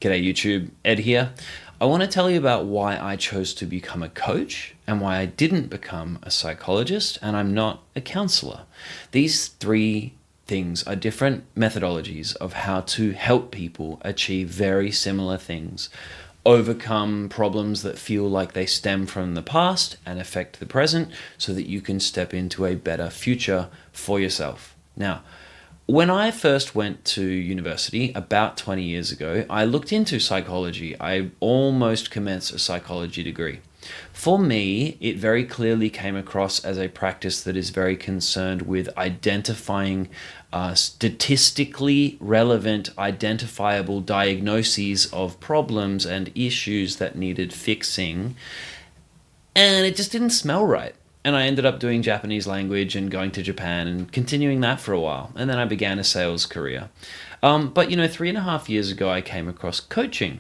G'day YouTube, Ed here. I want to tell you about why I chose to become a coach and why I didn't become a psychologist and I'm not a counselor. These three things are different methodologies of how to help people achieve very similar things, overcome problems that feel like they stem from the past and affect the present so that you can step into a better future for yourself. Now, when I first went to university about 20 years ago, I looked into psychology. I almost commenced a psychology degree. For me, it very clearly came across as a practice that is very concerned with identifying statistically relevant, identifiable diagnoses of problems and issues that needed fixing. And it just didn't smell right. And I ended up doing Japanese language and going to Japan and continuing that for a while. And then I began a sales career. But 3.5 years ago, I came across coaching.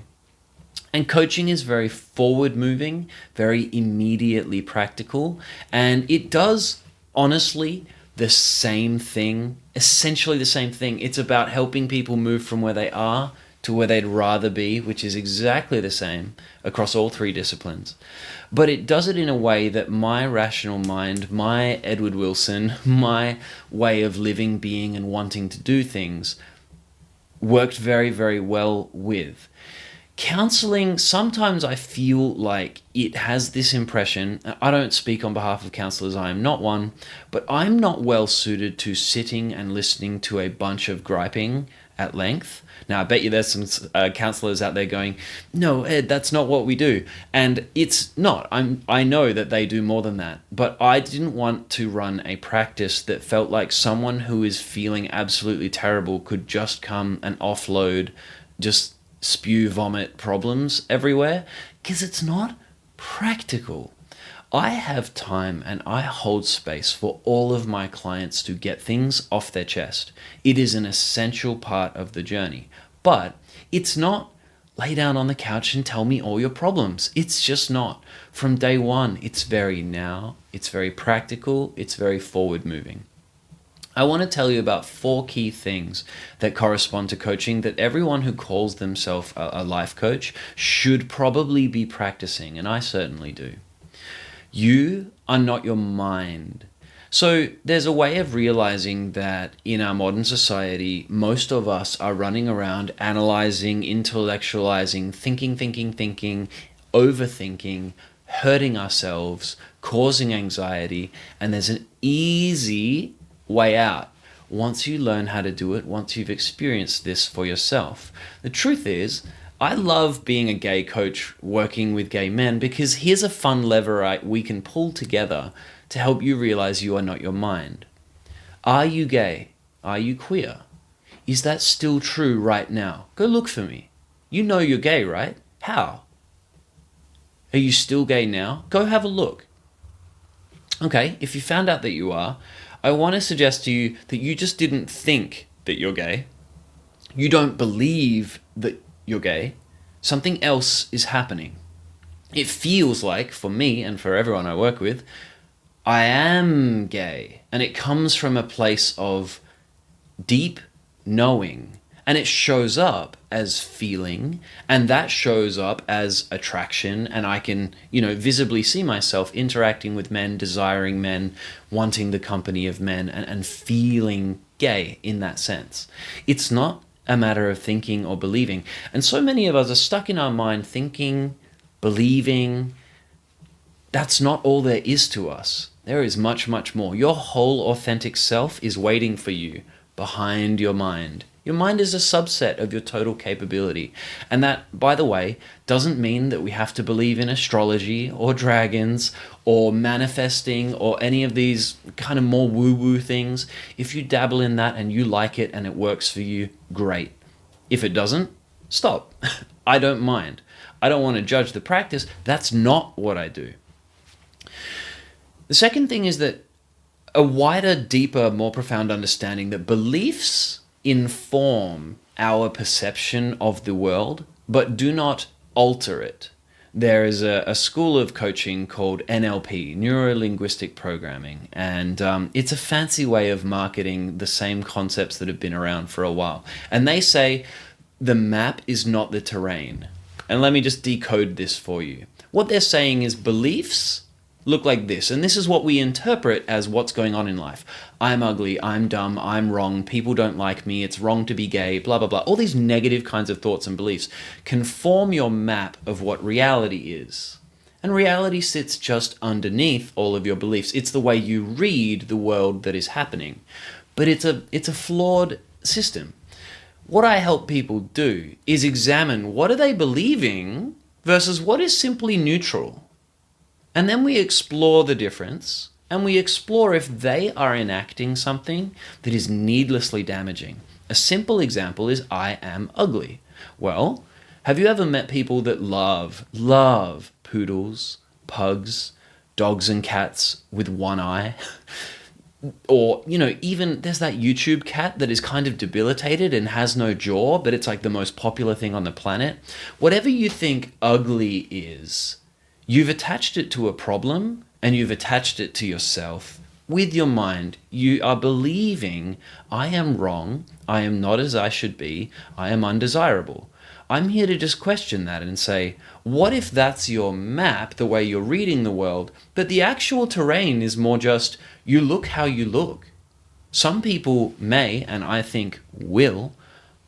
And coaching is very forward moving, very immediately practical. And it does, honestly, the same thing, essentially the same thing. It's about helping people move from where they are to where they'd rather be, which is exactly the same across all three disciplines. But it does it in a way that my rational mind, my Edward Wilson, my way of living, being, and wanting to do things worked very, very well with. Counseling, sometimes I feel like it has this impression, I don't speak on behalf of counselors, I am not one, but I'm not well suited to sitting and listening to a bunch of griping at length. Now, I bet you there's some counselors out there going, no, Ed, that's not what we do. And it's not. I know that they do more than that. But I didn't want to run a practice that felt like someone who is feeling absolutely terrible could just come and offload, just spew, vomit problems everywhere, because it's not practical. I have time and I hold space for all of my clients to get things off their chest. It is an essential part of the journey. But it's not lay down on the couch and tell me all your problems. It's just not. From day one, it's very now, it's very practical, it's very forward moving. I want to tell you about 4 key things that correspond to coaching that everyone who calls themselves a life coach should probably be practicing, and I certainly do. You are not your mind. So there's a way of realizing that in our modern society, most of us are running around analyzing, intellectualizing, thinking, overthinking, hurting ourselves, causing anxiety, and there's an easy way out once you learn how to do it, once you've experienced this for yourself. The truth is, I love being a gay coach working with gay men because here's a fun lever we can pull together to help you realize you are not your mind. Are you gay? Are you queer? Is that still true right now? Go look for me. You know you're gay, right? How? Are you still gay now? Go have a look. Okay, if you found out that you are, I want to suggest to you that you just didn't think that you're gay. You don't believe that you're gay. Something else is happening. It feels like, for me and for everyone I work with, I am gay. And it comes from a place of deep knowing. And it shows up as feeling, and that shows up as attraction, and I can, visibly see myself interacting with men, desiring men, wanting the company of men, and feeling gay in that sense. It's not a matter of thinking or believing. And so many of us are stuck in our mind thinking, believing. That's not all there is to us. There is much, much more. Your whole authentic self is waiting for you behind your mind. Your mind is a subset of your total capability. And that, by the way, doesn't mean that we have to believe in astrology or dragons or manifesting or any of these kind of more woo-woo things. If you dabble in that and you like it and it works for you, great. If it doesn't, stop. I don't mind. I don't want to judge the practice. That's not what I do. The second thing is that a wider, deeper, more profound understanding that beliefs inform our perception of the world, but do not alter it. There is a school of coaching called NLP, Neuro-Linguistic Programming, and it's a fancy way of marketing the same concepts that have been around for a while. And they say the map is not the terrain. And let me just decode this for you. What they're saying is beliefs look like this, and this is what we interpret as what's going on in life. I'm ugly, I'm dumb, I'm wrong, people don't like me, it's wrong to be gay, blah, blah, blah. All these negative kinds of thoughts and beliefs can form your map of what reality is. And reality sits just underneath all of your beliefs. It's the way you read the world that is happening. But it's a flawed system. What I help people do is examine what are they believing versus what is simply neutral. And then we explore the difference, and we explore if they are enacting something that is needlessly damaging. A simple example is I am ugly. Well, have you ever met people that love poodles, pugs, dogs and cats with one eye? Or, even there's that YouTube cat that is kind of debilitated and has no jaw, but it's like the most popular thing on the planet. Whatever you think ugly is, you've attached it to a problem and you've attached it to yourself. With your mind, you are believing, I am wrong, I am not as I should be, I am undesirable. I'm here to just question that and say, what if that's your map, the way you're reading the world, but the actual terrain is more just, you look how you look. Some people may, and I think will,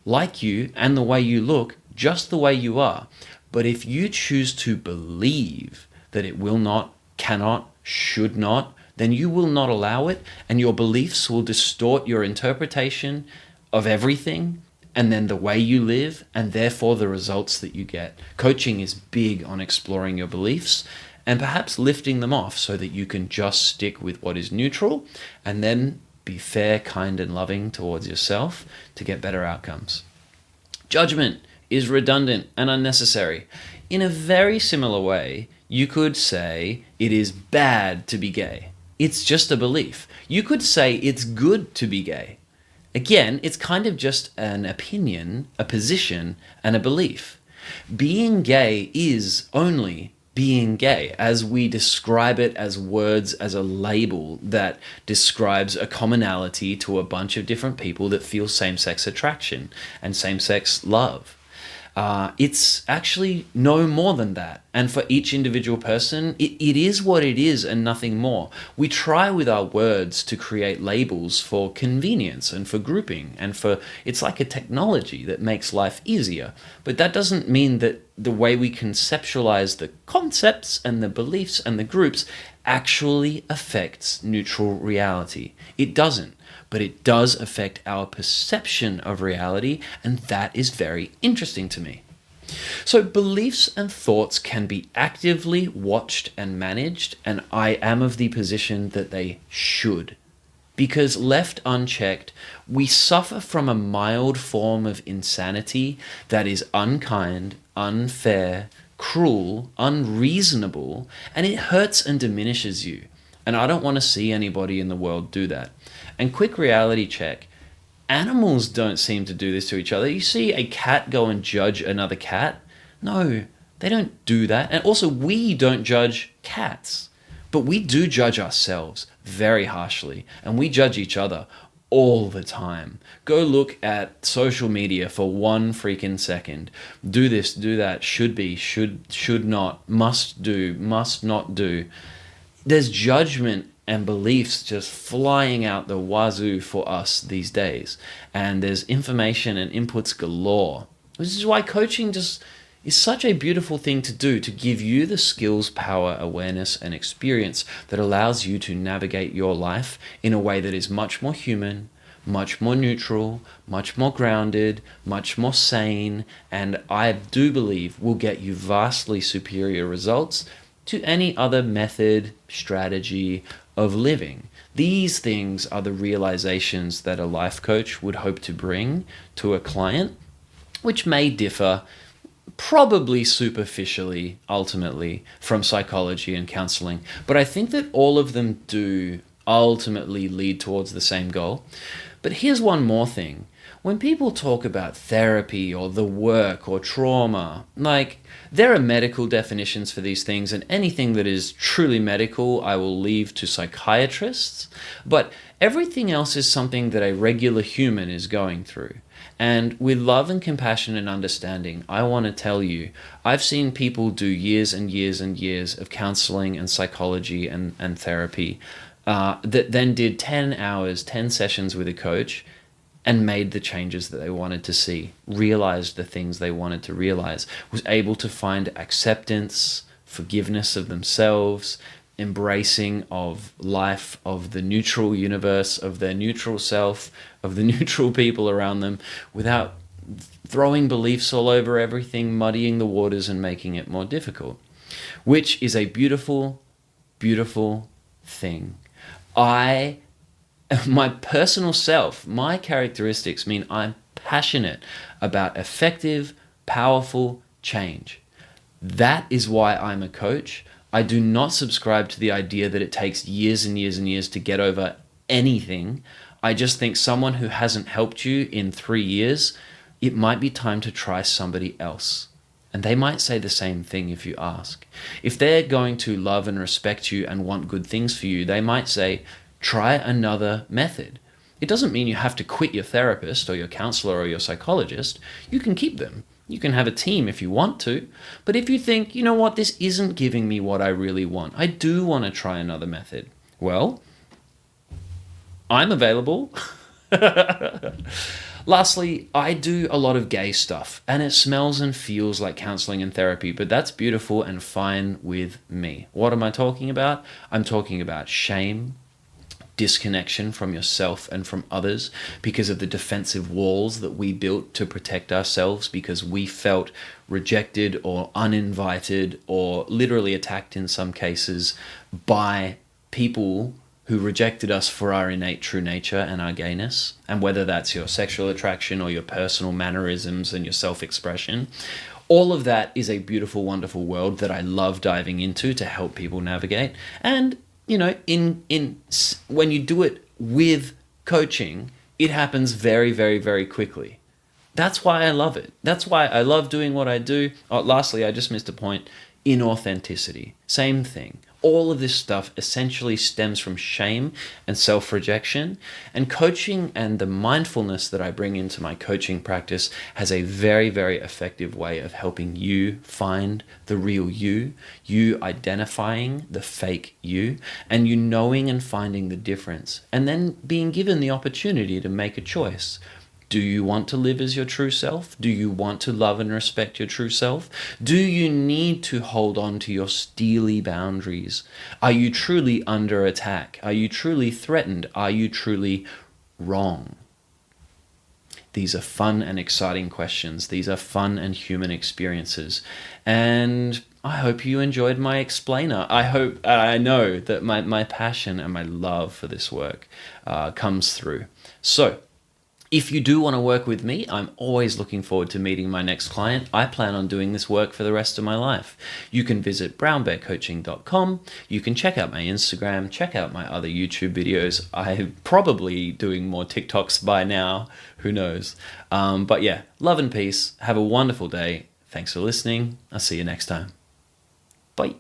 like you and the way you look, just the way you are. But if you choose to believe that it will not, cannot, should not, then you will not allow it, and your beliefs will distort your interpretation of everything, and then the way you live, and therefore the results that you get. Coaching is big on exploring your beliefs and perhaps lifting them off so that you can just stick with what is neutral and then be fair, kind, and loving towards yourself to get better outcomes. Judgment is redundant and unnecessary. In a very similar way, you could say it is bad to be gay. It's just a belief. You could say it's good to be gay. Again, it's kind of just an opinion, a position, and a belief. Being gay is only being gay, as we describe it as words, as a label that describes a commonality to a bunch of different people that feel same-sex attraction and same-sex love. It's actually no more than that. And for each individual person, it is what it is and nothing more. We try with our words to create labels for convenience and for grouping and it's like a technology that makes life easier. But that doesn't mean that the way we conceptualize the concepts and the beliefs and the groups actually affects neutral reality. It doesn't. But it does affect our perception of reality, and that is very interesting to me. So beliefs and thoughts can be actively watched and managed, and I am of the position that they should. Because left unchecked, we suffer from a mild form of insanity that is unkind, unfair, cruel, unreasonable, and it hurts and diminishes you. And I don't want to see anybody in the world do that. And quick reality check, animals don't seem to do this to each other. You see a cat go and judge another cat? No, they don't do that. And also, we don't judge cats. But we do judge ourselves very harshly. And we judge each other all the time. Go look at social media for 1 freaking second. Do this, do that, should be, should not, must do, must not do. There's judgment and beliefs just flying out the wazoo for us these days. And there's information and inputs galore. This is why coaching just is such a beautiful thing to do, to give you the skills, power, awareness, and experience that allows you to navigate your life in a way that is much more human, much more neutral, much more grounded, much more sane, and I do believe will get you vastly superior results to any other method, strategy of living. These things are the realizations that a life coach would hope to bring to a client, which may differ probably superficially, ultimately, from psychology and counseling. But I think that all of them do ultimately lead towards the same goal. But here's one more thing. When people talk about therapy or the work or trauma, there are medical definitions for these things, and anything that is truly medical I will leave to psychiatrists, but everything else is something that a regular human is going through. And with love and compassion and understanding, I want to tell you, I've seen people do years and years and years of counseling and psychology and therapy that then did 10 hours, 10 sessions with a coach and made the changes that they wanted to see, realized the things they wanted to realize, was able to find acceptance, forgiveness of themselves, embracing of life, of the neutral universe, of their neutral self, of the neutral people around them, without throwing beliefs all over everything, muddying the waters and making it more difficult, which is a beautiful, beautiful thing. My personal self, my characteristics mean I'm passionate about effective, powerful change. That is why I'm a coach. I do not subscribe to the idea that it takes years and years and years to get over anything. I just think someone who hasn't helped you in 3 years, it might be time to try somebody else. And they might say the same thing if you ask. If they're going to love and respect you and want good things for you, they might say, try another method. It doesn't mean you have to quit your therapist or your counselor or your psychologist. You can keep them. You can have a team if you want to. But if you think, you know what, this isn't giving me what I really want, I do want to try another method, well, I'm available. Lastly, I do a lot of gay stuff, and it smells and feels like counseling and therapy, but that's beautiful and fine with me. What am I talking about? I'm talking about shame, disconnection from yourself and from others because of the defensive walls that we built to protect ourselves because we felt rejected or uninvited or literally attacked in some cases by people who rejected us for our innate true nature and our gayness, and whether that's your sexual attraction or your personal mannerisms and your self-expression. All of that is a beautiful, wonderful world that I love diving into to help people navigate. And you know, when you do it with coaching, it happens very, very, very quickly. That's why I love it. That's why I love doing what I do. Oh, lastly, I just missed a point. Inauthenticity. Same thing. All of this stuff essentially stems from shame and self-rejection. And coaching and the mindfulness that I bring into my coaching practice has a very, very effective way of helping you find the real you identifying the fake you, and you knowing and finding the difference, and then being given the opportunity to make a choice. Do you want to live as your true self? Do you want to love and respect your true self? Do you need to hold on to your steely boundaries? Are you truly under attack? Are you truly threatened? Are you truly wrong? These are fun and exciting questions. These are fun and human experiences. And I hope you enjoyed my explainer. I know that my passion and my love for this work comes through. So, if you do want to work with me, I'm always looking forward to meeting my next client. I plan on doing this work for the rest of my life. You can visit brownbearcoaching.com. You can check out my Instagram, check out my other YouTube videos. I'm probably doing more TikToks by now. Who knows? But yeah, love and peace. Have a wonderful day. Thanks for listening. I'll see you next time. Bye.